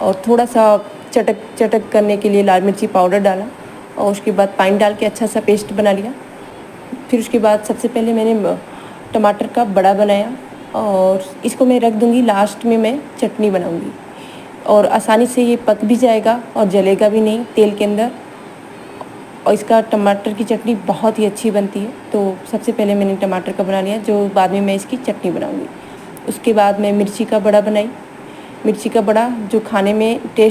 और थोड़ा सा चटक करने के लिए लाल मिर्ची पाउडर डाला और उसके बाद पानी डाल के अच्छा सा पेस्ट बना लिया। फिर उसके बाद सबसे पहले मैंने टमाटर का बड़ा बनाया और इसको मैं रख दूँगी, लास्ट में मैं चटनी बनाऊँगी और आसानी से ये पक भी जाएगा और जलेगा भी नहीं तेल के अंदर। और इसका टमाटर की चटनी बहुत ही अच्छी बनती है। तो सबसे पहले मैंने टमाटर का बना लिया, जो बाद में मैं इसकी चटनी बनाऊँगी। उसके बाद मैं मिर्ची का बड़ा बनाई। मिर्ची का बड़ा जो खाने में टेस्ट